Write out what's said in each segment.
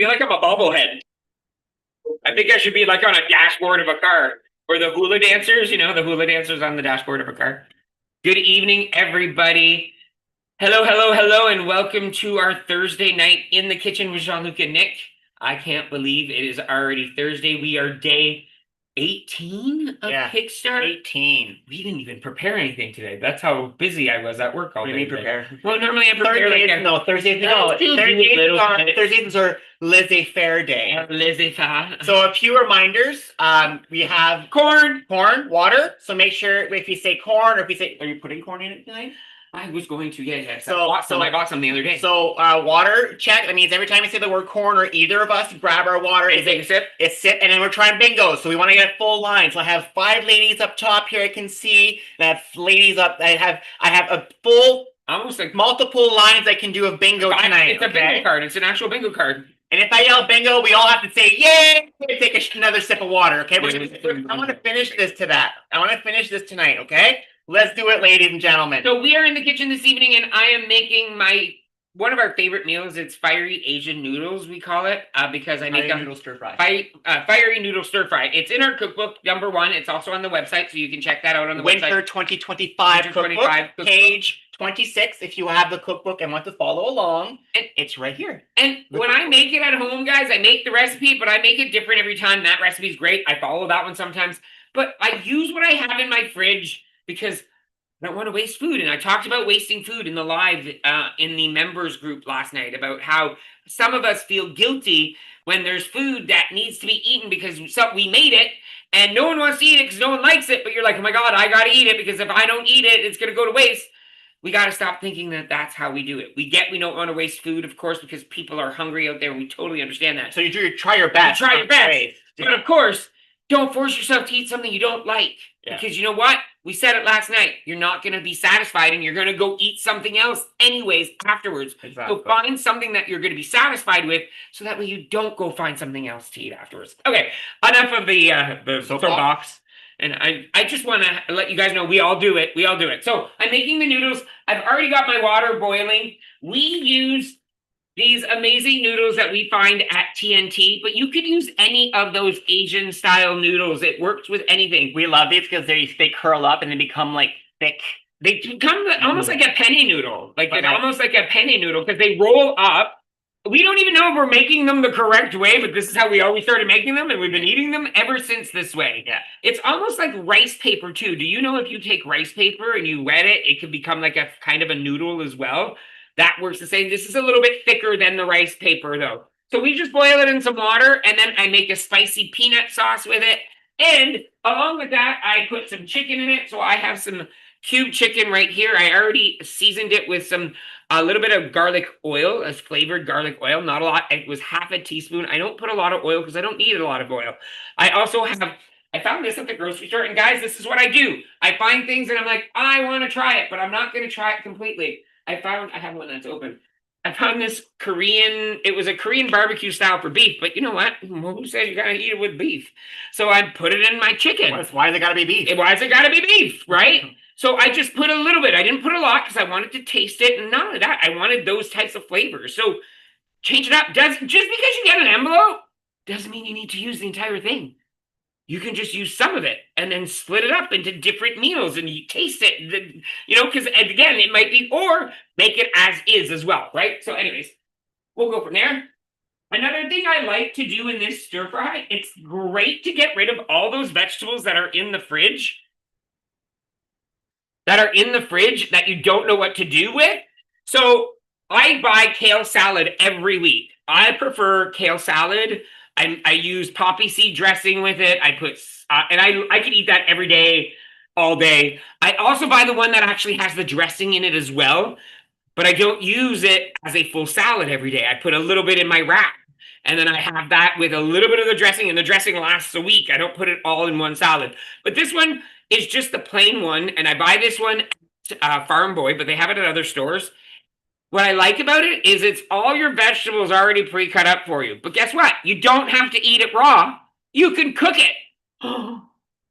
feel like I'm a bobblehead. I think I should be like on a dashboard of a car. Or the hula dancers, the hula dancers on the dashboard of a car. Good evening, everybody. Hello, hello, hello, and welcome to our Thursday night in the kitchen with Jean-Luc and Nick. I can't believe it is already Thursday. We are day 18 of Kickstart. 18. We didn't even prepare anything today. That's how busy I was at work all day. What do you mean prepare? Well, normally I prepare Thursdays are laissez-faire day. Laissez-faire. So a few reminders. We have corn, water. So make sure if you say corn or if you say, are you putting corn in it tonight? I was going to, yeah. I bought some the other day. So water check. That means every time you say the word corn or either of us, grab our water and take a sip. It's sip, and then we're trying bingo. So we want to get a full line. So I have 5 ladies up top here. I can see, and I have ladies up. I have a full, almost like multiple lines I can do of bingo tonight. It's a bingo card. It's an actual bingo card. And if I yell bingo, we all have to say yay! Take another sip of water. Okay. I want to finish this I want to finish this tonight. Okay. Let's do it, ladies and gentlemen. So we are in the kitchen this evening, and I am making one of our favorite meals. It's fiery Asian noodles, we call it, because I make Fiery Noodle Stir-Fry. Fiery Noodle Stir-Fry. It's in our cookbook, #1. It's also on the website, so you can check that out on the website. Winter 2025 cookbook, page 26. If you have the cookbook and want to follow along, and it's right here. And when I make it at home, guys, I make the recipe, but I make it different every time. That recipe is great. I follow that one sometimes, but I use what I have in my fridge, because I don't want to waste food. And I talked about wasting food in the live in the members group last night about how some of us feel guilty when there's food that needs to be eaten because we made it and no one wants to eat it because no one likes it. But you're like, oh my God, I got to eat it because if I don't eat it, it's going to go to waste. We got to stop thinking that that's how we do it. We don't want to waste food, of course, because people are hungry out there. We totally understand that. So you try your best. You try your best. But of course, don't force yourself to eat something you don't like. Yeah. Because you know what? We said it last night. You're not going to be satisfied and you're going to go eat something else anyways afterwards. Exactly. So find something that you're going to be satisfied with so that way you don't go find something else to eat afterwards. Okay, enough of the soapbox. And I just want to let you guys know we all do it. We all do it. So I'm making the noodles. I've already got my water boiling. We use these amazing noodles that we find at TNT, but you could use any of those Asian style noodles. It works with anything. We love these because they curl up and they become like thick. They become almost like a penny noodle, almost like a penny noodle because they roll up. We don't even know if we're making them the correct way, but this is how we always started making them, and we've been eating them ever since this way. Yeah, it's almost like rice paper too. Do you know if you take rice paper and you wet it, it can become like a kind of a noodle as well? That works the same. This is a little bit thicker than the rice paper, though. So we just boil it in some water, and then I make a spicy peanut sauce with it. And along with that, I put some chicken in it. So I have some cube chicken right here. I already seasoned it with a little bit of garlic oil, as flavored garlic oil. Not a lot. It was half a teaspoon. I don't put a lot of oil because I don't need a lot of oil. I found this at the grocery store. And guys, this is what I do. I find things and I'm like, I want to try it, but I'm not going to try it completely. I have one that's open. I found this it was a Korean barbecue style for beef, but you know what? Who says you gotta eat it with beef? So I put it in my chicken. Why has it gotta be beef? Why has it gotta be beef, right? So I just put a little bit. I didn't put a lot because I wanted to taste it. And not only that, I wanted those types of flavors. So change it up. Just because you get an envelope doesn't mean you need to use the entire thing. You can just use some of it and then split it up into different meals and you taste it, because again, it might be, or make it as is as well, right? So anyways, we'll go from there. Another thing I like to do in this stir fry, it's great to get rid of all those vegetables that are in the fridge, that you don't know what to do with. So I buy kale salad every week. I prefer kale salad. I use poppy seed dressing with it. I put, and I can eat that every day, all day. I also buy the one that actually has the dressing in it as well, but I don't use it as a full salad every day. I put a little bit in my wrap, and then I have that with a little bit of the dressing, and the dressing lasts a week. I don't put it all in one salad. But this one is just the plain one, and I buy this one at Farm Boy, but they have it at other stores. What I like about it is it's all your vegetables already pre-cut up for you. But guess what? You don't have to eat it raw. You can cook it.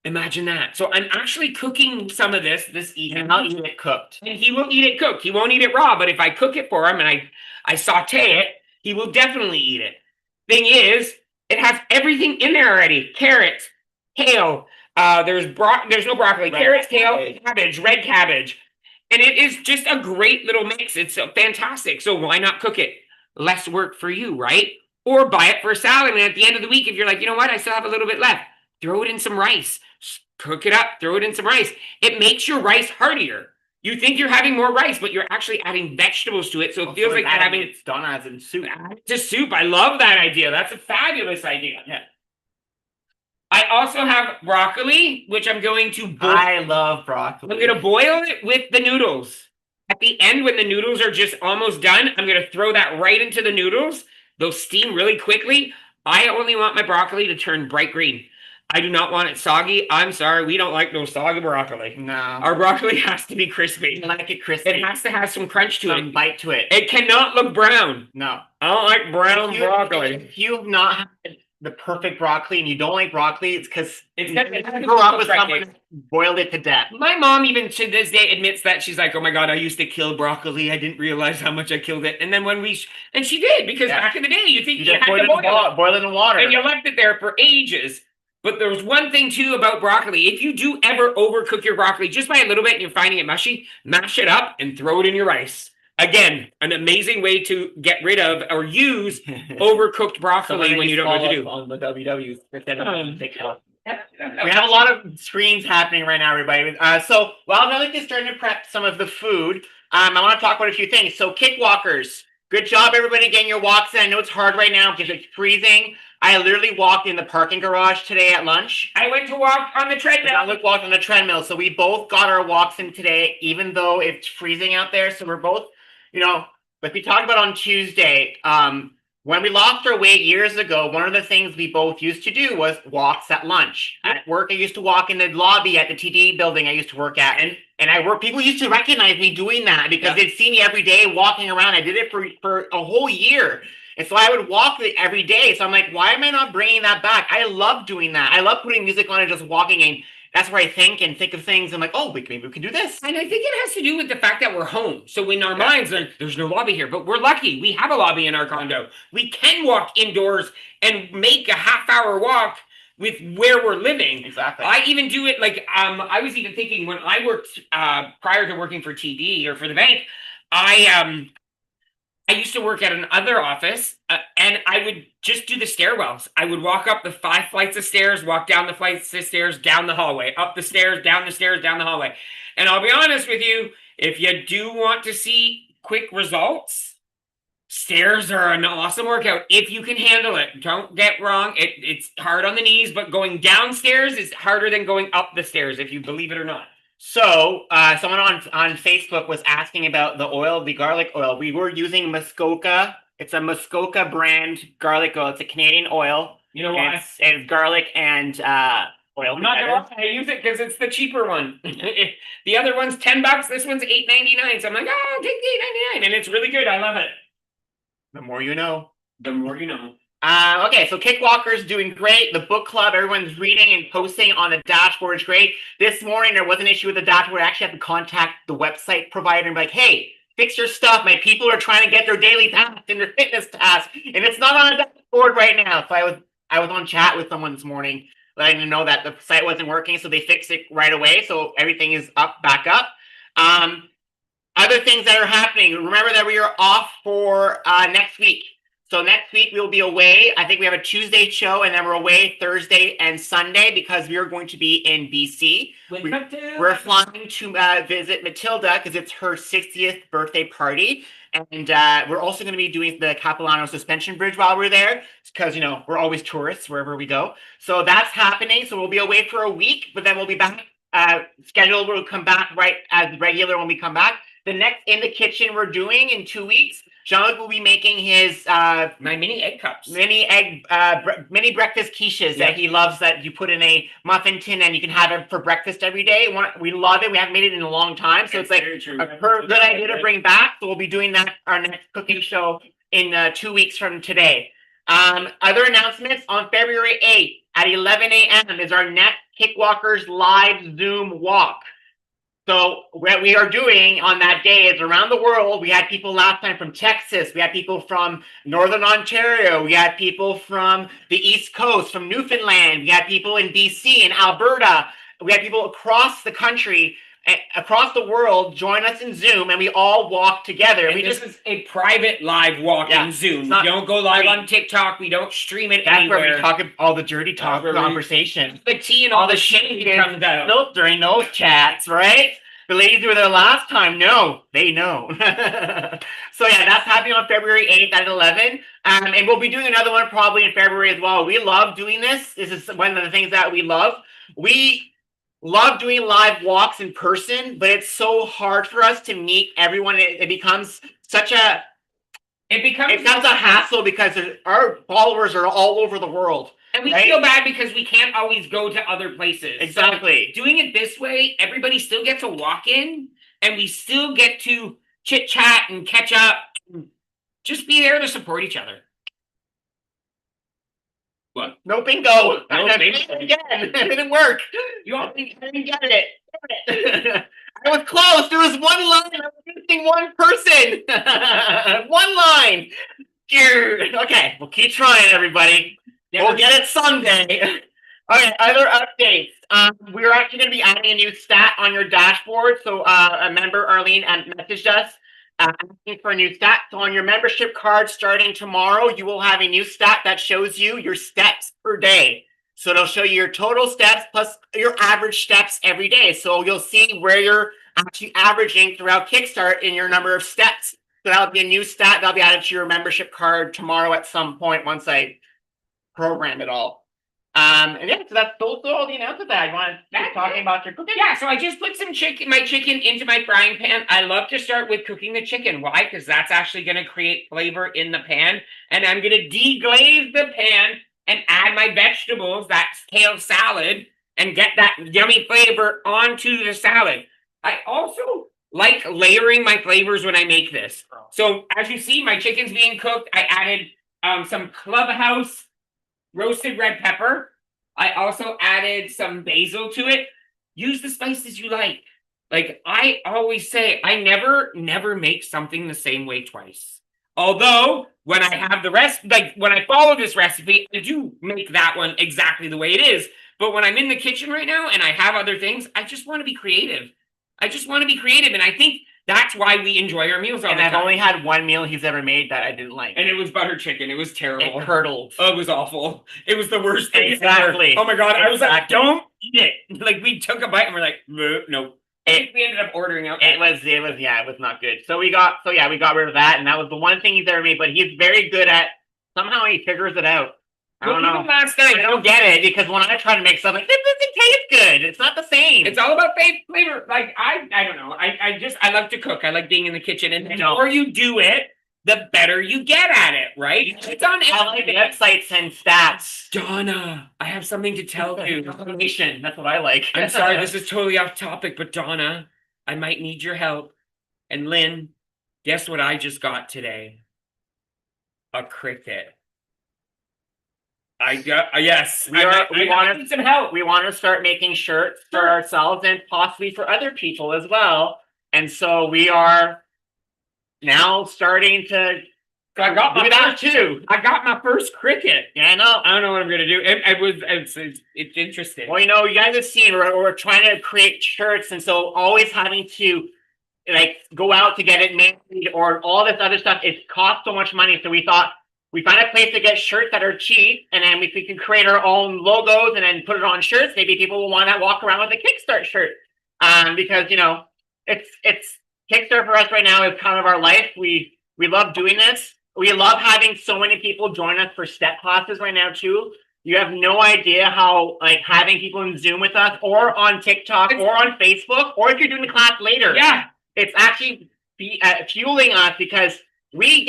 Imagine that. So I'm actually cooking some of this evening. And I'll eat it cooked. And he will eat it cooked. He won't eat it raw, but if I cook it for him and I saute it, he will definitely eat it. Thing is, it has everything in there already. Carrots, kale, there's no broccoli, carrots, kale, cabbage, red cabbage. And it is just a great little mix. It's fantastic. So why not cook it? Less work for you, right? Or buy it for a salad. And at the end of the week, if you're like, you know what, I still have a little bit left, throw it in some rice. Cook it up, throw it in some rice. It makes your rice heartier. You think you're having more rice, but you're actually adding vegetables to it. So it feels like you're having it's done as in soup. Just soup. I love that idea. That's a fabulous idea. Yeah. I also have broccoli, which I'm going to boil. I love broccoli. I'm going to boil it with the noodles. At the end, when the noodles are just almost done, I'm going to throw that right into the noodles. They'll steam really quickly. I only want my broccoli to turn bright green. I do not want it soggy. I'm sorry, we don't like no soggy broccoli. No. Our broccoli has to be crispy. I like it crispy. It has to have some crunch to it. Bite to it. It cannot look brown. No. I don't like brown broccoli. If you've not had the perfect broccoli and you don't like broccoli, it's because it grew up with someone who boiled it to death. My mom, even to this day, admits that. She's like, oh my God, I used to kill broccoli. I didn't realize how much I killed it. And then and she did, because back in the day, you think you had to boil it in water. And you left it there for ages. But there's one thing too about broccoli. If you do ever overcook your broccoli just by a little bit and you're finding it mushy, mash it up and throw it in your rice. Again, an amazing way to get rid of or use overcooked broccoli when you don't know what to do. On the WWs. We have a lot of screens happening right now, everybody. So while Jean-Luc is starting to prep some of the food, I want to talk about a few things. So Kickwalkers, good job, everybody, getting your walks in. I know it's hard right now because it's freezing. I literally walked in the parking garage today at lunch. I went to walk on the treadmill. Jean-Luc walked on the treadmill. So we both got our walks in today, even though it's freezing out there. So we're both, like we talked about on Tuesday, when we lost our weight years ago, one of the things we both used to do was walks at lunch. At work, I used to walk in the lobby at the TD building I used to work at. And people used to recognize me doing that because they'd see me every day walking around. I did it for a whole year. And so I would walk every day. So I'm like, why am I not bringing that back? I love doing that. I love putting music on and just walking. And that's where I think of things. I'm like, oh, maybe we can do this. And I think it has to do with the fact that we're home. So in our minds, there's no lobby here. But we're lucky. We have a lobby in our condo. We can walk indoors and make a half-hour walk with where we're living. Exactly. I even do it I was even thinking when I worked prior to working for TD or for the bank, I used to work at another office and I would just do the stairwells. I would walk up the 5 flights of stairs, walk down the flights of stairs, down the hallway, up the stairs, down the hallway. And I'll be honest with you, if you do want to see quick results, stairs are an awesome workout if you can handle it. Don't get wrong. It's hard on the knees, but going downstairs is harder than going up the stairs, if you believe it or not. So, someone on Facebook was asking about the garlic oil. We were using Muskoka. It's a Muskoka brand garlic oil. It's a Canadian oil. You know what? It's garlic and oil. I'm not gonna lie, I use it because it's the cheaper one. The other one's $10. This one's $8.99. So I'm like, oh, I'll take the $8.99, and it's really good. I love it. The more you know. The more you know. Okay, so Kickwalker's doing great. The book club, everyone's reading and posting on the dashboard is great. This morning, there was an issue with the dashboard. I actually had to contact the website provider and be like, hey, fix your stuff. My people are trying to get their daily tasks and their fitness tasks, and it's not on the dashboard right now. So I was on chat with someone this morning, letting them know that the site wasn't working, so they fixed it right away. So everything is back up. Other things that are happening. Remember that we are off for next week. So next week we'll be away. I think we have a Tuesday show, and then we're away Thursday and Sunday because we are going to be in BC. We're flying to visit Matilda because it's her 60th birthday party. And we're also going to be doing the Capilano Suspension Bridge while we're there because, we're always tourists wherever we go. So that's happening. So we'll be away for a week, but then we'll be back. Scheduled, we'll come back right as regular when we come back. The next In the Kitchen we're doing in 2 weeks, Jean-Luc will be making his my mini egg cups, mini breakfast quiches that he loves, that you put in a muffin tin and you can have it for breakfast every day. We love it. We haven't made it in a long time, so it's like a good idea to bring back. So we'll be doing that our next cooking show in 2 weeks from today. Other announcements: on February 8th at 11 a.m. is our next Kickwalkers live Zoom walk. So what we are doing on that day is around the world. We had people last time from Texas. We had people from Northern Ontario. We had people from the East Coast, from Newfoundland. We had people in BC and Alberta. We had people across the country, across the world join us in Zoom, and we all walk together. And this is a private live walk in Zoom. We don't go live on TikTok. We don't stream it anywhere. That's where we talk all the dirty talk conversation. The tea and all the shit comes out. Filtering those chats, right? The ladies who were there last time, no, they know. So yeah, that's happening on February 8th at 11. And we'll be doing another one probably in February as well. We love doing this. This is one of the things that we love. We love doing live walks in person, but it's so hard for us to meet everyone. It becomes such a hassle because our followers are all over the world. And we feel bad because we can't always go to other places. Exactly. So doing it this way, everybody still gets a walk in and we still get to chit chat and catch up. Just be there to support each other. What? No bingo. No bingo. Again. It didn't work. I didn't get it. I was close. There was one line. I was missing one person. One line. Okay, we'll keep trying, everybody. We'll get it someday. Okay, other updates. We're actually going to be adding a new stat on your dashboard. So a member, Arlene, messaged us asking for a new stat. So on your membership card starting tomorrow, you will have a new stat that shows you your steps per day. So it'll show you your total steps plus your average steps every day. So you'll see where you're actually averaging throughout Kickstart in your number of steps. So that'll be a new stat that'll be added to your membership card tomorrow at some point once I program it all. And yeah, so those are all the announcements that I want to keep talking about your cooking. Yeah, so I just put my chicken into my frying pan. I love to start with cooking the chicken. Why? Because that's actually going to create flavor in the pan. And I'm going to deglaze the pan and add my vegetables, that kale salad, and get that yummy flavor onto the salad. I also like layering my flavors when I make this. So as you see, my chicken's being cooked. I added some Clubhouse roasted red pepper. I also added some basil to it. Use the spices you like. Like I always say, I never make something the same way twice. Although when I have the rest, like when I follow this recipe, I do make that one exactly the way it is. But when I'm in the kitchen right now and I have other things, I just want to be creative. And I think that's why we enjoy our meals all the time. And I've only had one meal he's ever made that I didn't like. And it was butter chicken. It was terrible. It curdled. Oh, it was awful. It was the worst thing ever. Oh my God. I was like, don't eat it. Like we took a bite and we're like, no. We ended up ordering out. It was not good. So we got rid of that. And that was the one thing he's ever made, but he's very good at, somehow he figures it out. I don't know. Last night, I don't get it because when I try to make something, this doesn't taste good. It's not the same. It's all about flavor. Like I don't know. I love to cook. I like being in the kitchen, and the more you do it, the better you get at it. Right? It's on websites and stats. Donna, I have something to tell you. Information. That's what I like. I'm sorry, this is totally off topic, but Donna, I might need your help. And Lynn, guess what I just got today? A cricket. Yes. We want some help. We want to start making shirts for ourselves and possibly for other people as well. And so we are now starting to. So I got my first cricket. Yeah, I know. I don't know what I'm gonna do. It's interesting. Well, you guys have seen we're trying to create shirts, and so always having to like go out to get it made or all this other stuff. It costs so much money. So we thought. We find a place to get shirts that are cheap, and then if we can create our own logos and then put it on shirts, maybe people will want to walk around with a Kickstart shirt. Because it's Kickstart for us right now is kind of our life. We love doing this. We love having so many people join us for step classes right now too. You have no idea how like having people in Zoom with us or on TikTok or on Facebook, or if you're doing the class later. Yeah, it's actually fueling us because we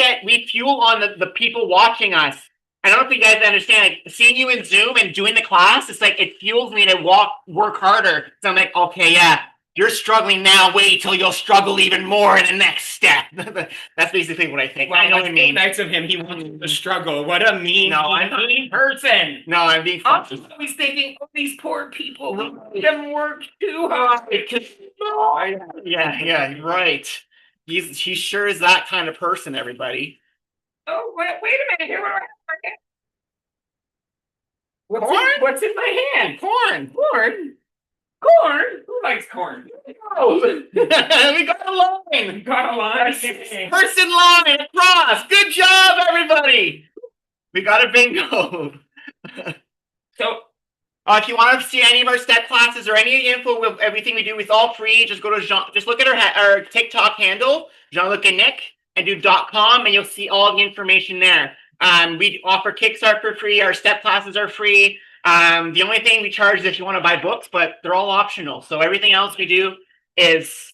fuel on the people watching us. I don't know if you guys understand, like, seeing you in Zoom and doing the class, it's like it fuels me to work harder. So I'm like, okay, yeah, You're struggling now. Wait till you'll struggle even more in the next step. That's basically what I think. Well, I know what I mean. Nice of him. He wants to struggle. What a mean person. No, I'm being I'm funny. always thinking, oh, these poor people, we make them work too hard. Yeah, right. He sure is that kind of person, everybody. Oh, wait a minute. Here, Corn? What's in my hand? Corn. Corn? Corn? Who likes corn? Oh, we got a line. You got a line? Person line across. Good job, everybody. We got a bingo. So, if you want to see any of our step classes or any info with everything we do, it's all free. Just go to just look at our TikTok handle, Jean-Luc and Nick, and do .com, and you'll see all the information there. We offer Kickstart for free. Our step classes are free. The only thing we charge is if you want to buy books, but they're all optional. So everything else we do is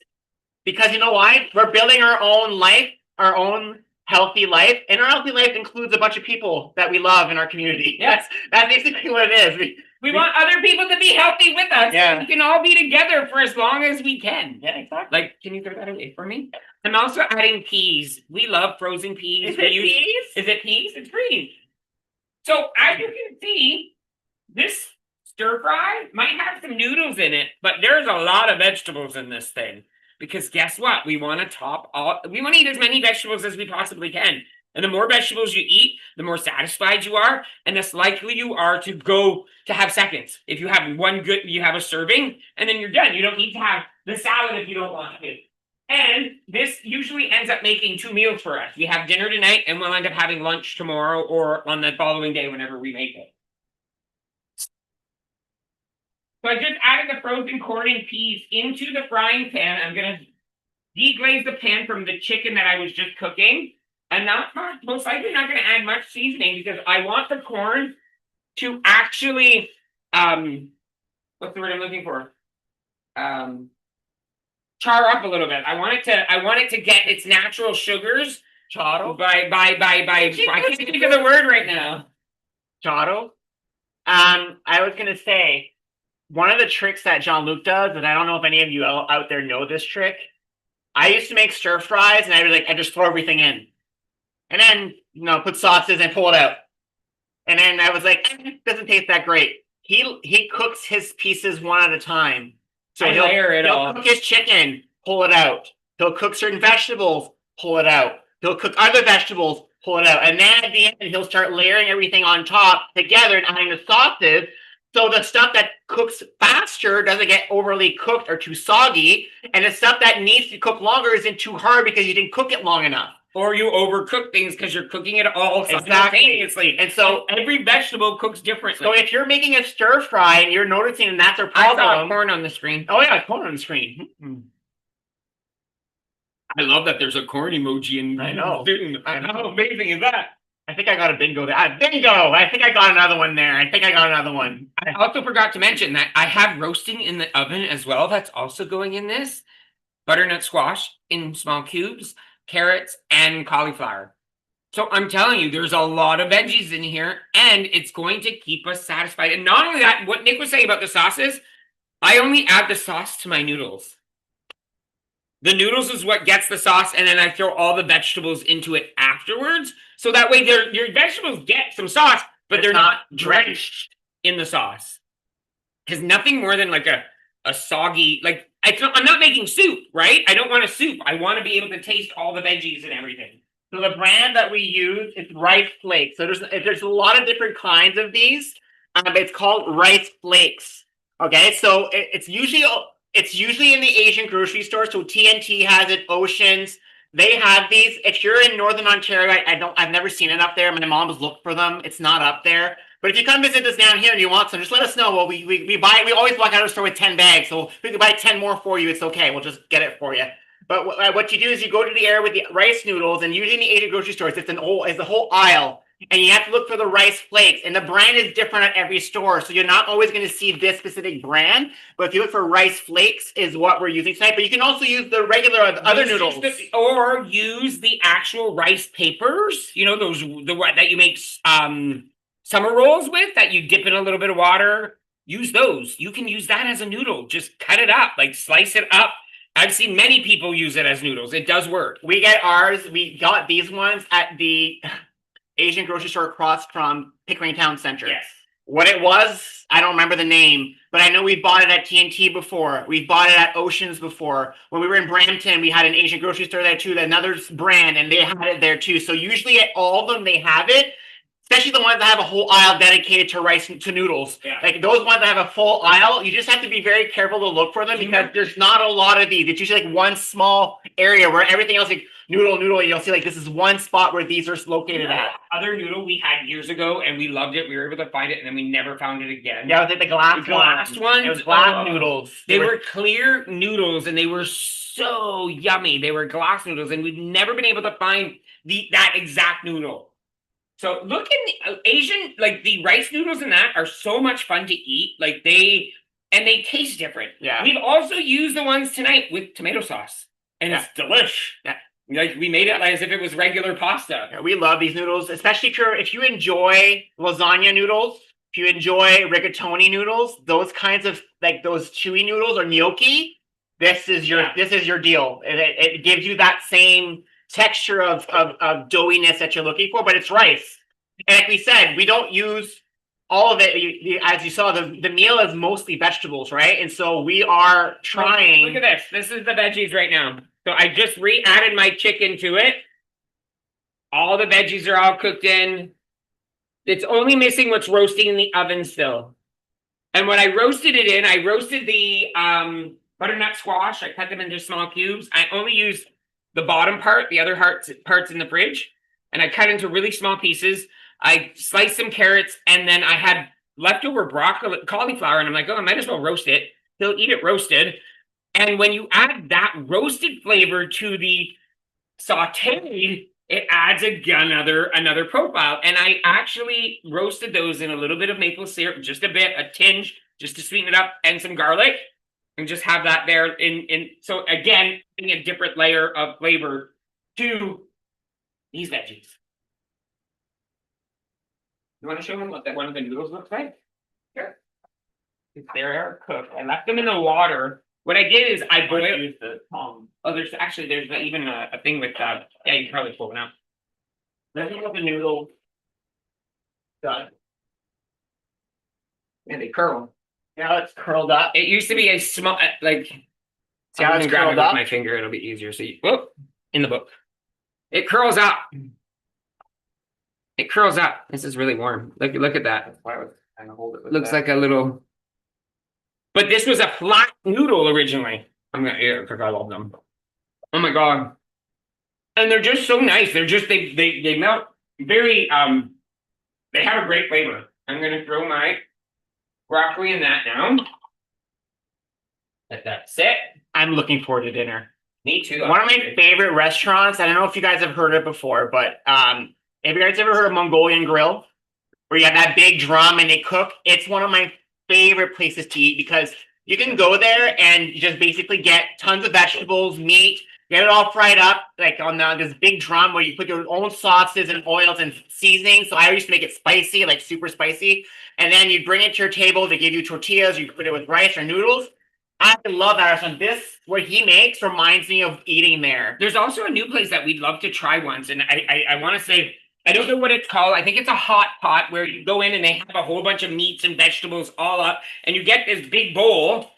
because you know why? We're building our own life, our own healthy life, and our healthy life includes a bunch of people that we love in our community. Yes. That's basically what it is. We want other people to be healthy with us. Yeah. We can all be together for as long as we can. Yeah, exactly. Like, can you throw that away for me? I'm also adding peas. We love frozen peas. Is it peas? Is it peas? It's green. So as you can see, this stir fry might have some noodles in it, but there's a lot of vegetables in this thing. Because guess what? We want to eat as many vegetables as we possibly can. And the more vegetables you eat, the more satisfied you are, and less likely you are to have seconds. If you have you have a serving, and then you're done. You don't need to have the salad if you don't want to. And this usually ends up making 2 meals for us. We have dinner tonight, and we'll end up having lunch tomorrow or on the following day whenever we make it. So I just added the frozen corn and peas into the frying pan. I'm going to deglaze the pan from the chicken that I was just cooking. And most likely not going to add much seasoning because I want the corn to actually, what's the word I'm looking for? Char up a little bit. I want it to get its natural sugars. Charo? I can't think of the word right now. Charo? I was going to say, one of the tricks that Jean-Luc does, and I don't know if any of you out there know this trick. I used to make stir fries, and I just throw everything in. And then, put sauces and pull it out. And then I was like, it doesn't taste that great. He cooks his pieces one at a time. So he'll cook his chicken, pull it out. He'll cook certain vegetables, pull it out. He'll cook other vegetables, pull it out. And then at the end, he'll start layering everything on top together and adding the sauces. So the stuff that cooks faster doesn't get overly cooked or too soggy. And the stuff that needs to cook longer isn't too hard because you didn't cook it long enough. Or you overcook things because you're cooking it all simultaneously. And so every vegetable cooks differently. So if you're making a stir fry and you're noticing that's a problem. I saw corn on the screen. Oh yeah, corn on the screen. I love that there's a corn emoji in. I know. How amazing is that? I think I got a bingo there. Bingo! I think I got another one there. I also forgot to mention that I have roasting in the oven as well. That's also going in this. Butternut squash in small cubes, carrots, and cauliflower. So I'm telling you, there's a lot of veggies in here, and it's going to keep us satisfied. And not only that, what Nick was saying about the sauces, I only add the sauce to my noodles. The noodles is what gets the sauce, and then I throw all the vegetables into it afterwards. So that way your vegetables get some sauce, but they're not drenched in the sauce. Because nothing more than like a soggy, like I'm not making soup, right? I don't want a soup. I want to be able to taste all the veggies and everything. So the brand that we use is Rice Flakes. So there's a lot of different kinds of these. It's called Rice Flakes. Okay, so it's usually in the Asian grocery store. So TNT has it, Oceans. They have these. If you're in Northern Ontario, I've never seen it up there. My mom has looked for them. It's not up there. But if you come visit us down here and you want some, just let us know. Well, we always walk out of the store with 10 bags. So if we can buy 10 more for you, it's okay. We'll just get it for you. But what you do is you go to the area with the rice noodles, and usually in the Asian grocery stores, it's a whole aisle. And you have to look for the rice flakes. And the brand is different at every store. So you're not always going to see this specific brand. But if you look for rice flakes is what we're using tonight. But you can also use the regular other noodles. Or use the actual rice papers. You know, the that you make summer rolls with, that you dip in a little bit of water. use those. You can use that as a noodle. Just cut it up, like slice it up. I've seen many people use it as noodles. It does work. We get ours. We got these ones at the Asian grocery store across from Pickering Town Center. Yes. What it was, I don't remember the name, but I know we bought it at TNT before. We bought it at Oceans before. When we were in Brampton, we had an Asian grocery store there too, another brand, and they had it there too. So usually at all of them, they have it. Especially the ones that have a whole aisle dedicated to rice to noodles. Yeah. Like those ones that have a full aisle, you just have to be very careful to look for them because there's not a lot of these. It's usually like one small area where everything else like noodle, you'll see like this is one spot where these are located at. Other noodle we had years ago and we loved it. We were able to find it and then we never found it again. Yeah, it was like the glass ones. It was glass noodles. They were clear noodles and they were so yummy. They were glass noodles and we've never been able to find that exact noodle. So look in the Asian, like the rice noodles and that are so much fun to eat. Like they taste different. Yeah. We've also used the ones tonight with tomato sauce and it's delish. Yeah. Like we made it like as if it was regular pasta. Yeah, we love these noodles, especially if you enjoy lasagna noodles, if you enjoy rigatoni noodles, those kinds of like those chewy noodles or gnocchi, this is your deal. It gives you that same texture of doughiness that you're looking for, but it's rice. And like we said, we don't use all of it. As you saw, the meal is mostly vegetables, right? And so we are trying. Look at this. This is the veggies right now. So I just re-added my chicken to it. All the veggies are all cooked in. It's only missing what's roasting in the oven still. And when I roasted it in, I roasted the butternut squash. I cut them into small cubes. I only used the bottom part, the other parts in the fridge, and I cut into really small pieces. I sliced some carrots, and then I had leftover broccoli, cauliflower, and I'm like, oh, I might as well roast it. He'll eat it roasted. And when you add that roasted flavor to the sauteed, it adds another profile. And I actually roasted those in a little bit of maple syrup, just a bit, a tinge, just to sweeten it up, and some garlic. And just have that there so again, a different layer of flavor to these veggies. You want to show them what that one of the noodles looks like? Sure. They're cooked. I left them in the water. What I did is I boiled the tongue. Oh, there's even a thing with yeah, you can probably pull it out. There's the noodle done. And they curl. Now it's curled up. It used to be a small, like, see how it's curled up? With my finger, it'll be easier. So whoop, in the book. It curls up. It curls up. This is really warm. Look at that. That's why I was trying to hold it with Looks like a little, but this was a flat noodle originally. Because I love them. Oh my God. And they're just so nice. They're just, they melt very, they have a great flavor. I'm going to throw my broccoli in that now. Let that sit. I'm looking forward to dinner. Me too. One of my favorite restaurants, I don't know if you guys have heard it before, but have you guys ever heard of Mongolian Grill? Where you have that big drum and they cook? It's one of my favorite places to eat because you can go there and you just basically get tons of vegetables, meat, get it all fried up, like on this big drum where you put your own sauces and oils and seasonings. So I used to make it spicy, like super spicy. And then you bring it to your table. They give you tortillas. You put it with rice or noodles. I love that restaurant. This, what he makes, reminds me of eating there. There's also a new place that we'd love to try once. And I want to say, I don't know what it's called. I think it's a hot pot where you go in and they have a whole bunch of meats and vegetables all up. And you get this big bowl.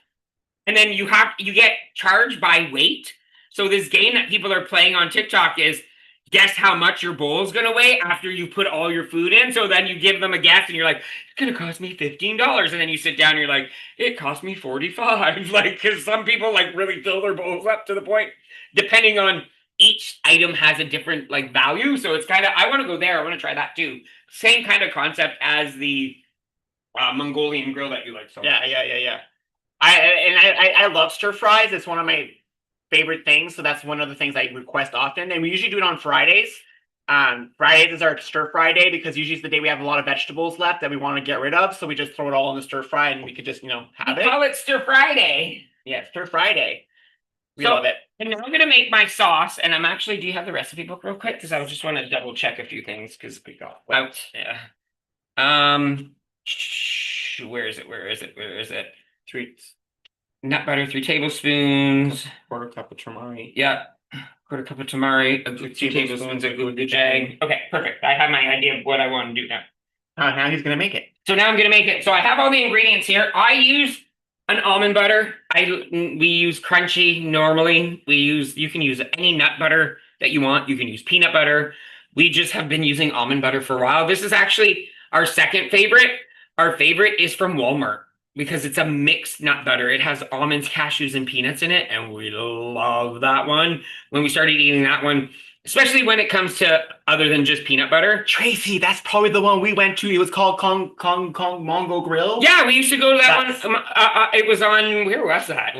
And then you get charged by weight. So this game that people are playing on TikTok is guess how much your bowl is going to weigh after you put all your food in. So then you give them a guess and you're like, it's going to cost me $15. And then you sit down and you're like, it cost me $45. Like, because some people like really fill their bowls up to the point, depending on each item has a different like value. So it's kind of, I want to go there. I want to try that too. Same kind of concept as the Mongolian Grill that you like so much. Yeah. I love stir fries. It's one of my favorite things. So that's one of the things I request often. And we usually do it on Fridays. Fridays is our stir fry day because usually it's the day we have a lot of vegetables left that we want to get rid of. So we just throw it all in the stir fry and we could just, have it. Call it Stir Friday. Yeah, Stir Friday. We So- love it. And now I'm going to make my sauce. And I'm actually, do you have the recipe book real quick? Because I just want to double check a few things because we got out. Yeah. Where is it? Where is it? Where is it? Three. Nut butter, 3 tablespoons. Quarter cup of tamari. Yeah. Quarter cup of tamari, 2 tablespoons of gochujang. Okay, perfect. I have my idea of what I want to do now. Now he's gonna make it. So now I'm gonna make it. So I have all the ingredients here. I use an almond butter. We use crunchy normally. You can use any nut butter that you want. You can use peanut butter. We just have been using almond butter for a while. This is actually our second favorite. Our favorite is from Walmart because it's a mixed nut butter. It has almonds, cashews, and peanuts in it, and we love that one. When we started eating that one, especially when it comes to other than just peanut butter. Tracy, that's probably the one we went to. It was called Kong Mongo Grill. Yeah, we used to go to that one. It was on, where was that?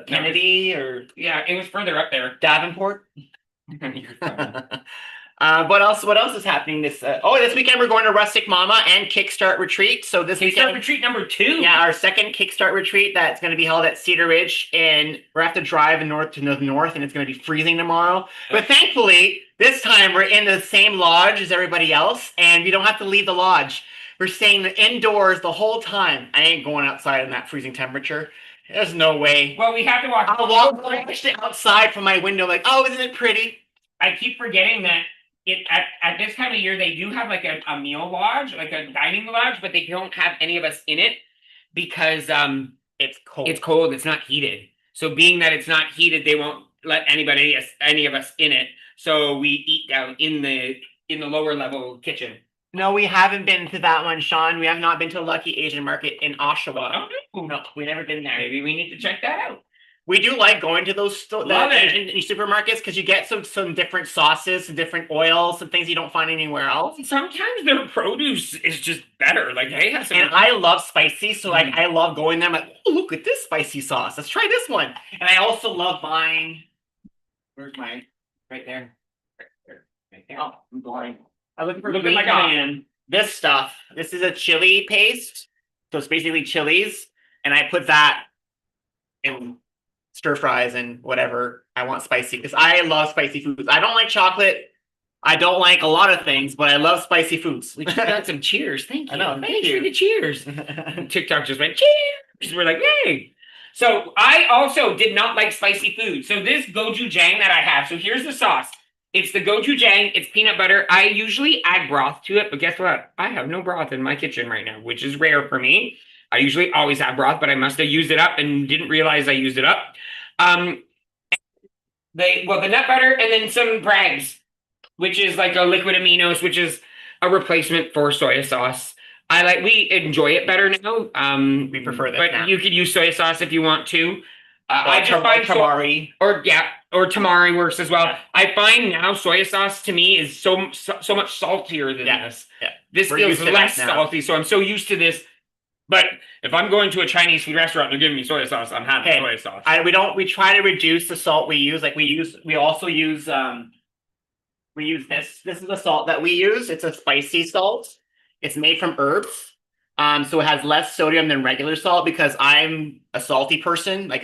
Kennedy or Yeah, it was further up there. Davenport. What else is happening this weekend we're going to Rustic Mama and Kickstart Retreat. So this Kickstart weekend, retreat number 2. yeah, our second Kickstart Retreat that's going to be held at Cedar Ridge, and we're have to drive north to the north, and it's going to be freezing tomorrow. But thankfully, this time we're in the same lodge as everybody else, and we don't have to leave the lodge. We're staying indoors the whole time. I ain't going outside in that freezing temperature. There's no way. Well, we have to walk. I'll walk outside from my window like, oh, isn't it pretty? I keep forgetting that at this time of year they do have like a meal lodge, like a dining lodge, but they don't have any of us in it because it's cold. It's cold. It's not heated. So being that it's not heated, they won't let any of us in it. So we eat down in the lower level kitchen. No, we haven't been to that one, Sean. We have not been to Lucky Asian Market in Oshawa. No, we've never been there. Maybe we need to check that out. We do like going to those Asian supermarkets because you get some different sauces, some different oils, some things you don't find anywhere else. Sometimes their produce is just better. Like they have some. And I love spicy, so like I love going there. I'm like, oh, look at this spicy sauce. Let's try this one. And I also love buying. Where's my? Right there. Right there. Oh, I'm blind. I'm looking for this stuff. This is a chili paste, so it's basically chilies, and I put that in stir fries and whatever I want spicy because I love spicy foods. I don't like chocolate. I don't like a lot of things, but I love spicy foods. We just got some cheers. Thank you. I know. Thanks for the cheers. TikTok just went cheers. We're like, yay. So I also did not like spicy food. So this gochujang that I have. So here's the sauce. It's the gochujang. It's peanut butter. I usually add broth to it, but guess what? I have no broth in my kitchen right now, which is rare for me. I usually always have broth, but I must have used it up and didn't realize I used it up. The nut butter and then some Bragg's, which is like a liquid aminos, which is a replacement for soy sauce. We enjoy it better now. We prefer that, but now. You could use soy sauce if you want to. I just find tamari, or tamari works as well. Yeah. I find now soy sauce to me is so much saltier than this. Yeah. This feels less salty, so I'm so used to this. But if I'm going to a Chinese food restaurant and they're giving me soy sauce, I'm having soy sauce. We try to reduce the salt we use. Like we also use this. This is the salt that we use. It's a spicy salt. It's made from herbs. So it has less sodium than regular salt because I'm a salty person. Like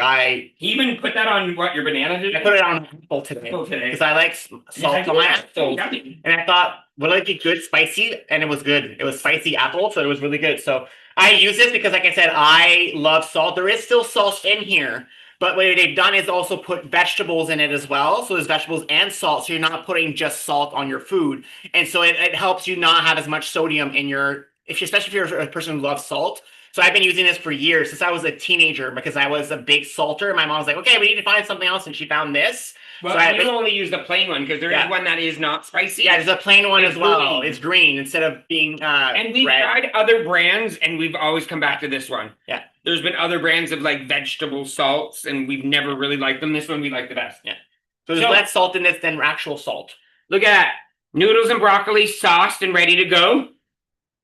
you even put that on your banana today? I put it on apple today because I like salt on my apples. And I thought, will it be good spicy? And it was good. It was spicy apple, so it was really good. So I use this because, like I said, I love salt. There is still salt in here, but what they've done is also put vegetables in it as well. So there's vegetables and salt, so you're not putting just salt on your food, and so it helps you not have as much sodium in your. Especially if you're a person who loves salt. So I've been using this for years since I was a teenager because I was a big salter. My mom was like, okay, we need to find something else. And she found this. Well, so you only use the plain one because there is one that is not spicy. Yeah, there's a plain one as well. It's green instead of being and we've tried other brands and we've always come back to this one. Yeah. There's been other brands of like vegetable salts and we've never really liked them. This one we like the best. Yeah. So there's less salt in this than actual salt. Look at that. Noodles and broccoli sauced and ready to go.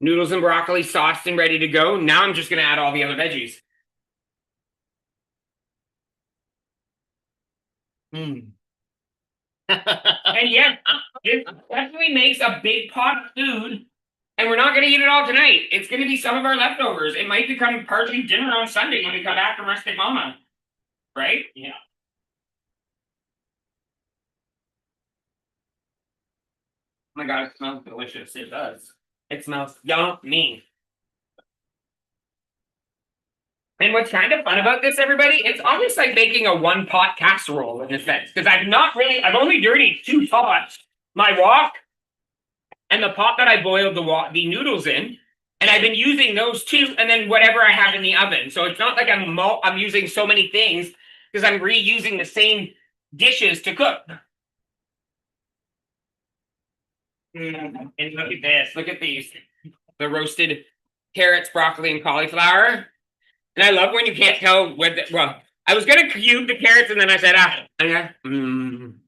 Noodles and broccoli sauced and ready to go. Now I'm just going to add all the other veggies. And yeah, it definitely makes a big pot of food. And we're not going to eat it all tonight. It's going to be some of our leftovers. It might become partially dinner on Sunday when we come back from Rustic Mama. Right? Yeah. Oh my God, it smells delicious. It does. It smells yummy. And what's kind of fun about this, everybody, it's almost like making a one-pot casserole in a sense. Because I've only dirtied 2 pots. My wok and the pot that I boiled the noodles in. And I've been using those 2, and then whatever I have in the oven. So it's not like I'm using so many things because I'm reusing the same dishes to cook. And look at this. Look at these. The roasted carrots, broccoli, and cauliflower. And I love when you can't tell well, I was gonna cube the carrots and then I said,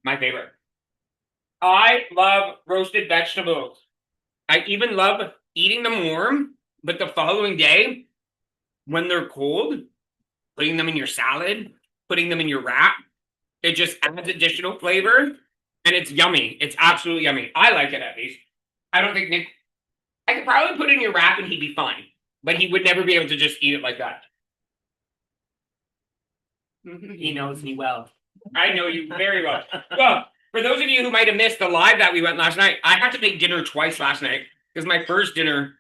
my favorite. I love roasted vegetables. I even love eating them warm, but the following day, when they're cold, putting them in your salad, putting them in your wrap, it just adds additional flavor and it's yummy. It's absolutely yummy. I like it at least. I don't think Nick, I could probably put it in your wrap and he'd be fine, but he would never be able to just eat it like that. He knows me well. I know you very well. Well, for those of you who might have missed the live that we went last night, I had to make dinner twice last night because my first dinner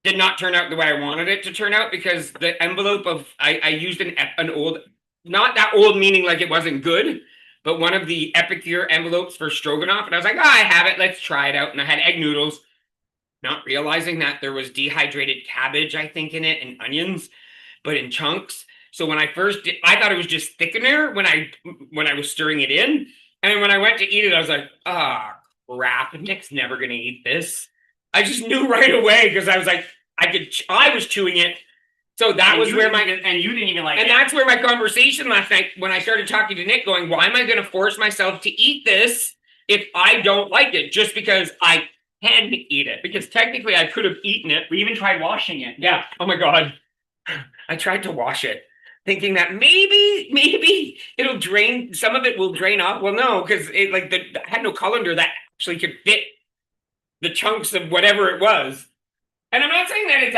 did not turn out the way I wanted it to turn out because the envelope of I used an old, not that old meaning like it wasn't good, but one of the Epicure envelopes for stroganoff, and I was like, I have it, let's try it out. And I had egg noodles, not realizing that there was dehydrated cabbage, I think, in it, and onions, but in chunks. So when I first did, I thought it was just thickener when I was stirring it in. And when I went to eat it, I was like, crap, Nick's never gonna eat this. I just knew right away because I was like, I was chewing it. So that was where and you didn't even like it. And that's where my conversation last night, when I started talking to Nick, going, why am I gonna force myself to eat this if I don't like it? Just because I can eat it. Because technically I could have eaten it. We even tried washing it. Yeah. Oh my God. I tried to wash it, thinking that maybe it'll drain, some of it will drain off. Well, no, because it I had no colander that actually could fit the chunks of whatever it was. And I'm not saying that it's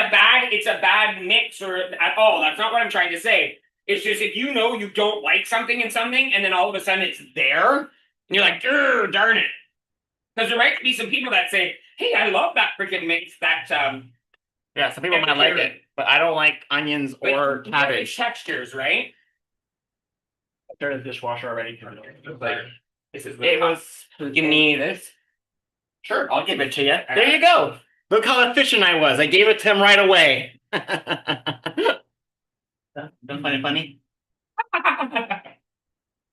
a bad mix or at all. That's not what I'm trying to say. It's just if you know you don't like something in something, and then all of a sudden it's there, and you're like, darn it. Because there might be some people that say, hey, I love that freaking mix, that yeah, some people might like it, but I don't like onions or cabbage. Textures, right? I started the dishwasher already. It was. Give me this. Sure, I'll give it to you. There you go. Look how efficient I was. I gave it to him right away. Don't find it funny?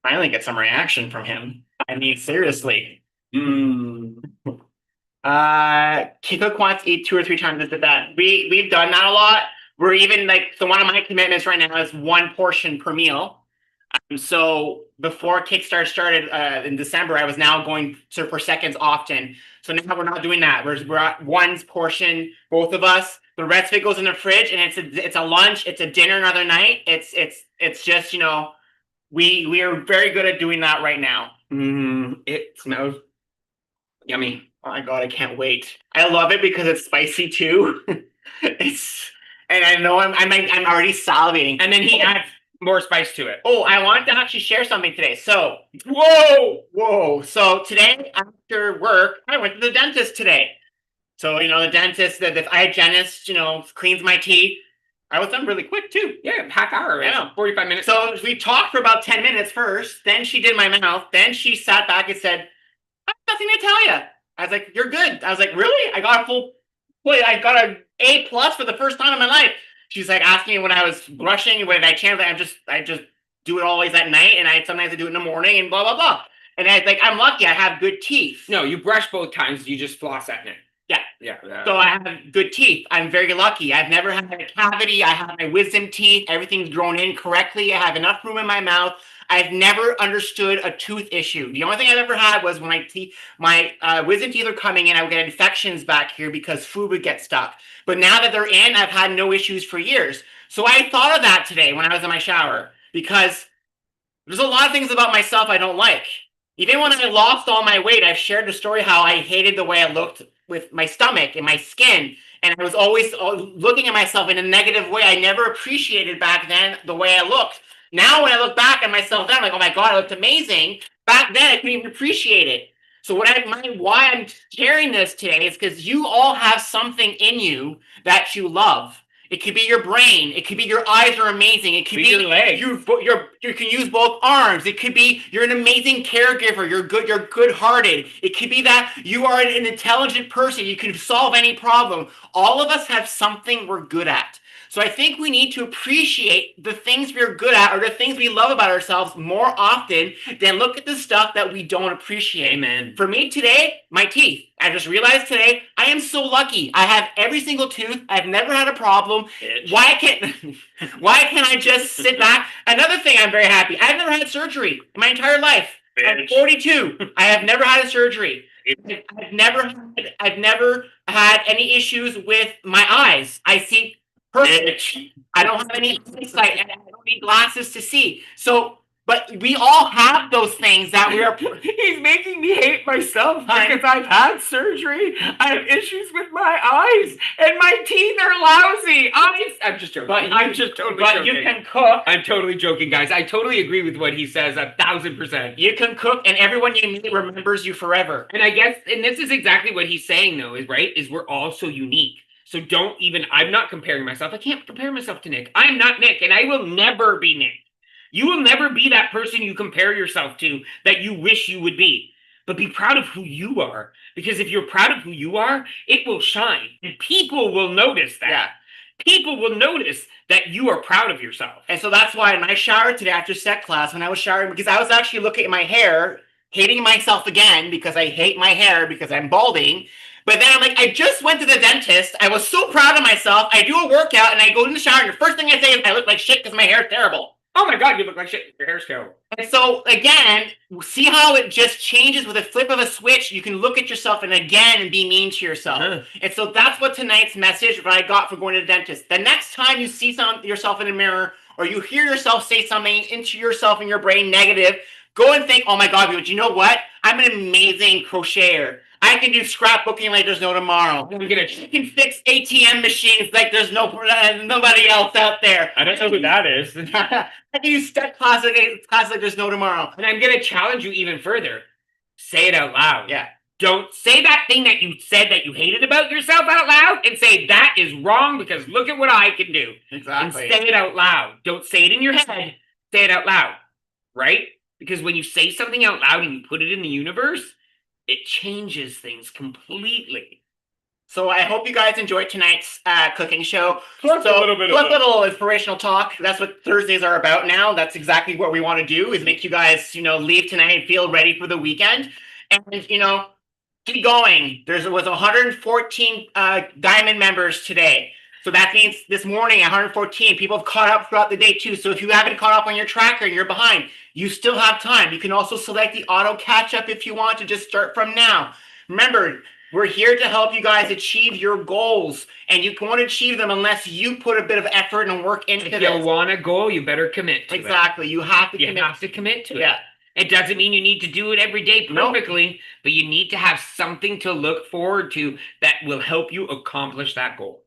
Finally get some reaction from him. I mean, seriously. Kiko wants to eat 2 or 3 times this or that. We've done that a lot. We're even so one of my commitments right now is 1 portion per meal. So before Kickstart started in December, I was now going for seconds often. So now we're not doing that. We're at 1 portion, both of us. The rest of it goes in the fridge, and it's a lunch, it's a dinner another night. It's just, we are very good at doing that right now. It smells yummy. Oh my God, I can't wait. I love it because it's spicy too. And I know I'm already salivating. And then he adds more spice to it. Oh, I wanted to actually share something today. So, whoa. So today after work, I went to the dentist today. So, the dentist, the hygienist, cleans my teeth. I was done really quick too. Yeah, half hour, right? Yeah. 45 minutes. So we talked for about 10 minutes first. Then she did my mouth. Then she sat back and said, I have nothing to tell you. I was like, you're good. I was like, really? I got I got an A+ for the first time in my life. She's like asking me when I was brushing, when I chance, I just do it always at night, and sometimes I do it in the morning, and blah blah blah. And I'm lucky. I have good teeth. No, you brush both times. You just floss at night. Yeah. So I have good teeth. I'm very lucky. I've never had a cavity. I have my wisdom teeth. Everything's grown in correctly. I have enough room in my mouth. I've never understood a tooth issue. The only thing I've ever had was when my wisdom teeth are coming in, I would get infections back here because food would get stuck. But now that they're in, I've had no issues for years. So I thought of that today when I was in my shower, because there's a lot of things about myself I don't like. Even when I lost all my weight, I've shared the story how I hated the way I looked with my stomach and my skin. And I was always looking at myself in a negative way. I never appreciated back then the way I looked. Now when I look back at myself then, I'm like, oh my God, I looked amazing. Back then, I couldn't even appreciate it. So why I'm sharing this today is because you all have something in you that you love. It could be your brain. It could be your eyes are amazing. It could be your legs. You can use both arms. It could be you're an amazing caregiver. You're good-hearted. It could be that you are an intelligent person. You can solve any problem. All of us have something we're good at. So I think we need to appreciate the things we're good at or the things we love about ourselves more often than look at the stuff that we don't appreciate. Amen. For me today, my teeth. I just realized today I am so lucky. I have every single tooth. I've never had a problem. Why can't I just sit back? Another thing I'm very happy. I've never had surgery in my entire life. I'm 42. I have never had a surgery. I've never had any issues with my eyes. I see perfect. I don't have any eyesight and I don't need glasses to see. So, but we all have those things that we are. He's making me hate myself because I've had surgery. I have issues with my eyes and my teeth are lousy. I'm just joking. I'm just totally joking. But you can cook. I'm totally joking, guys. I totally agree with what he says 1,000%. You can cook and everyone you meet remembers you forever. And I guess, and this is exactly what he's saying though, is we're all so unique. So I'm not comparing myself. I can't compare myself to Nick. I'm not Nick and I will never be Nick. You will never be that person you compare yourself to that you wish you would be. But be proud of who you are. Because if you're proud of who you are, it will shine. And people will notice that. Yeah. People will notice that you are proud of yourself. And so that's why when I showered today after set class, when I was showering, because I was actually looking at my hair, hating myself again because I hate my hair because I'm balding. But then I'm like, I just went to the dentist. I was so proud of myself. I do a workout and I go in the shower and the first thing I say is I look like shit because my hair is terrible. Oh my God, you look like shit. Your hair's terrible. And so, again, see how it just changes with a flip of a switch? You can look at yourself and be mean to yourself. And so that's what tonight's message, what I got for going to the dentist. The next time you see yourself in a mirror or you hear yourself say something into yourself in your brain negative, go and think, oh my God, but you know what? I'm an amazing crocheter. I can do scrapbooking like there's no tomorrow. I can fix ATM machines like there's nobody else out there. I don't know who that is. I can do step class like there's no tomorrow. And I'm going to challenge you even further. Say it out loud. Yeah. Don't say that thing that you said that you hated about yourself out loud and say that is wrong because look at what I can do. Exactly. And say it out loud. Don't say it in your head. Say it out loud. Right? Because when you say something out loud and you put it in the universe, it changes things completely. So I hope you guys enjoyed tonight's cooking show. Plus a little inspirational talk. That's what Thursdays are about now. That's exactly what we want to do is make you guys, leave tonight and feel ready for the weekend. And, keep going. There was 114 Diamond members today. So that means this morning, 114 people have caught up throughout the day too. So if you haven't caught up on your tracker and you're behind, you still have time. You can also select the auto catch up if you want to just start from now. Remember, we're here to help you guys achieve your goals, and you won't achieve them unless you put a bit of effort and work into this. If you want a goal, you better commit to it. Exactly. You have to commit. You have to commit to it. Yeah. It doesn't mean you need to do it every day perfectly, but you need to have something to look forward to that will help you accomplish that goal.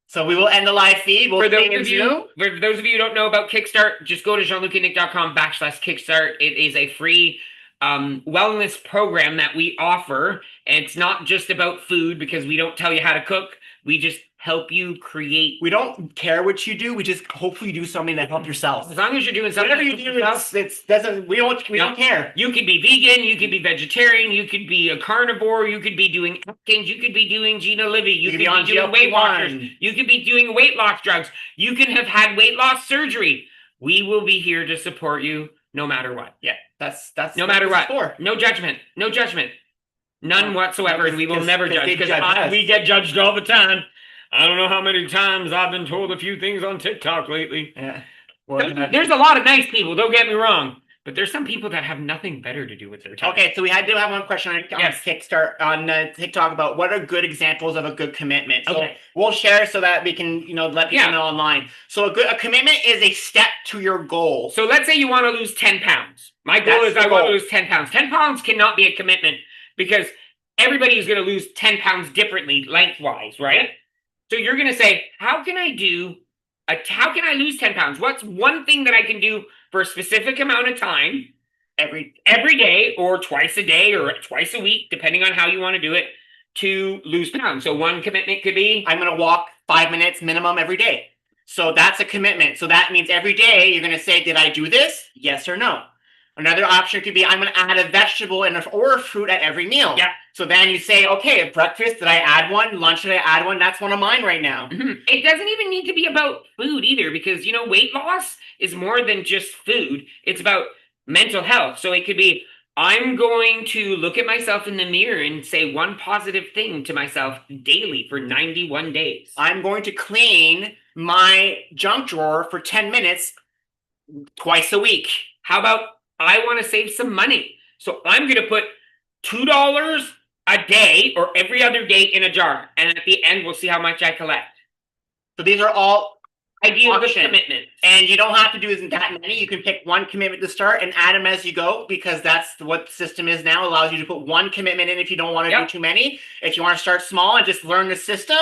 So we will end the live feed. For those of you who don't know about Kickstart, just go to jeanlucandnick.com/Kickstart. It is a free wellness program that we offer. And it's not just about food because we don't tell you how to cook. We just help you create. We don't care what you do. We just hopefully do something that help yourself. As long as you're doing something. Whatever you do, we don't care. You could be vegan. You could be vegetarian. You could be a carnivore. You could be doing Atkins. You could be doing Gina Livy. You could be doing Weight Watchers. You could be doing weight loss drugs. You can have had weight loss surgery. We will be here to support you no matter what. Yeah, that's no matter what. No judgment. No judgment. None whatsoever. And we will never judge because we get judged all the time. I don't know how many times I've been told a few things on TikTok lately. Yeah. There's a lot of nice people, don't get me wrong. But there's some people that have nothing better to do with their time. Okay, so we do have one question on Kickstart on TikTok about what are good examples of a good commitment. So we'll share so that we can, let people know online. So a commitment is a step to your goal. So let's say you want to lose 10 pounds. My goal is I want to lose 10 pounds. 10 pounds cannot be a commitment because everybody is going to lose 10 pounds differently lengthwise, right? Yeah. So you're going to say, how can I lose 10 pounds? What's one thing that I can do for a specific amount of time every day or twice a day or twice a week, depending on how you want to do it, to lose pounds? So one commitment could be, I'm going to walk 5 minutes minimum every day. So that's a commitment. So that means every day you're going to say, did I do this? Yes or no. Another option could be, I'm going to add a vegetable or a fruit at every meal. Yeah. So then you say, okay, at breakfast, did I add one? Lunch, did I add one? That's one of mine right now. It doesn't even need to be about food either, because, weight loss is more than just food. It's about mental health. So it could be, I'm going to look at myself in the mirror and say one positive thing to myself daily for 91 days. I'm going to clean my junk drawer for 10 minutes twice a week. How about I want to save some money? So I'm going to put $2 a day or every other day in a jar. And at the end, we'll see how much I collect. So these are all ideal commitments. And you don't have to do that many. You can pick one commitment to start and add them as you go, because that's what the system is now. It allows you to put one commitment in if you don't want to do too many. If you want to start small and just learn the system.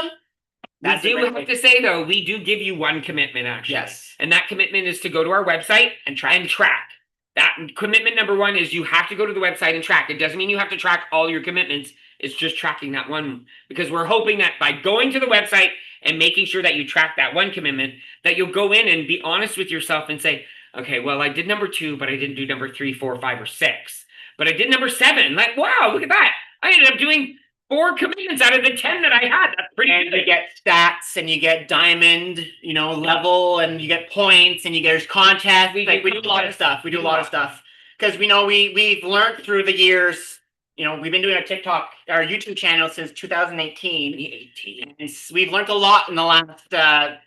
We do have to say, though, we do give you one commitment, actually. Yes. And that commitment is to go to our website and track. That commitment number one is you have to go to the website and track. It doesn't mean you have to track all your commitments. It's just tracking that one. Because we're hoping that by going to the website and making sure that you track that one commitment, that you'll go in and be honest with yourself and say, okay, well, I did number 2, but I didn't do number 3, 4, 5, or 6. But I did number 7. Like, wow, look at that. I ended up doing 4 commitments out of the 10 that I had. That's pretty good. You get stats and you get diamond, level, and you get points and you get contests. We do a lot of stuff. We do a lot of stuff because we know we've learned through the years. We've been doing our YouTube channel since 2018. And we've learned a lot in the last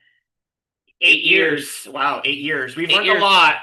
8 years. Wow, 8 years. We've learned a lot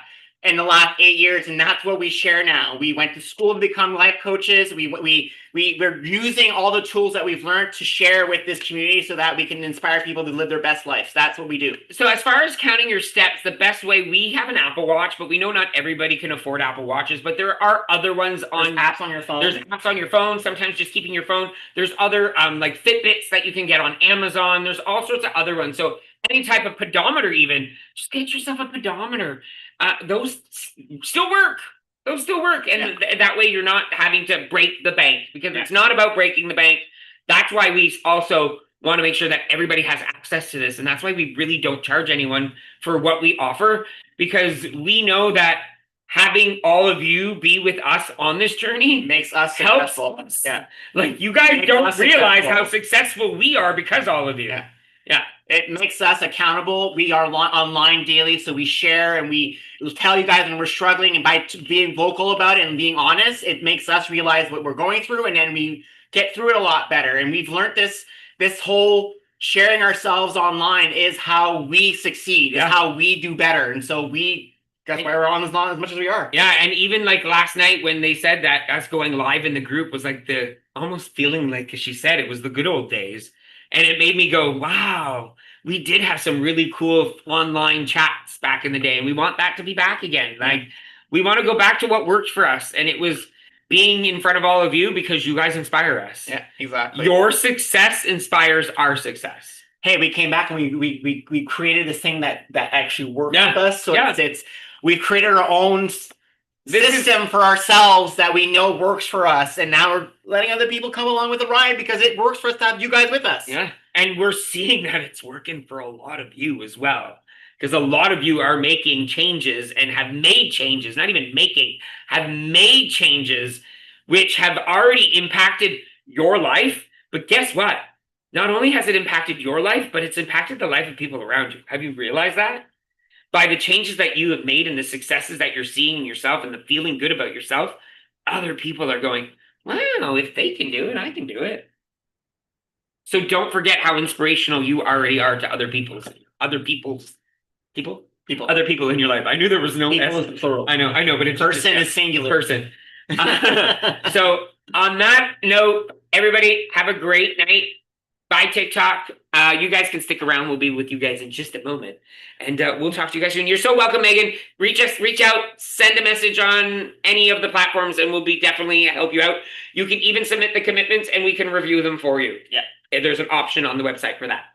in the last 8 years, and that's what we share now. We went to school to become life coaches. We're using all the tools that we've learned to share with this community so that we can inspire people to live their best lives. That's what we do. So as far as counting your steps, the best way, we have an Apple Watch, but we know not everybody can afford Apple Watches, but there are other ones on... There's apps on your phone. There's apps on your phone, sometimes just keeping your phone. There's other like Fitbits that you can get on Amazon. There's all sorts of other ones. So any type of pedometer even, just get yourself a pedometer. Those still work. And that way you're not having to break the bank, because it's not about breaking the bank. That's why we also want to make sure that everybody has access to this. And that's why we really don't charge anyone for what we offer, because we know that having all of you be with us on this journey makes us successful. Yeah. Like, you guys don't realize how successful we are because all of you. Yeah. It makes us accountable. We are online daily, so we share and we tell you guys when we're struggling, and by being vocal about it and being honest, it makes us realize what we're going through, and then we get through it a lot better. And we've learned this whole sharing ourselves online is how we succeed, is how we do better. And so that's why we're on as much as we are. Yeah, and even like last night when they said that us going live in the group was like the almost feeling like, she said, it was the good old days. And it made me go, wow, we did have some really cool online chats back in the day. And we want that to be back again. Like, we want to go back to what worked for us. And it was being in front of all of you, because you guys inspire us. Yeah, exactly. Your success inspires our success. Hey, we came back and we created this thing that actually worked with us. So we've created our own system for ourselves that we know works for us, and now we're letting other people come along with the ride because it works for us to have you guys with us. Yeah, and we're seeing that it's working for a lot of you as well, because a lot of you are making changes and have made changes, not even making, have made changes which have already impacted your life. But guess what? Not only has it impacted your life, but it's impacted the life of people around you. Have you realized that? By the changes that you have made and the successes that you're seeing in yourself and the feeling good about yourself, other people are going, wow, if they can do it, I can do it. So don't forget how inspirational you already are to other people in your life. I knew there was no S. Plural. I know, but it's person is singular. Person. So on that note, everybody have a great night. Bye, TikTok. You guys can stick around. We'll be with you guys in just a moment. And we'll talk to you guys soon. You're so welcome, Megan. Reach out, send a message on any of the platforms, and we'll be definitely help you out. You can even submit the commitments, and we can review them for you. Yeah. There's an option on the website for that.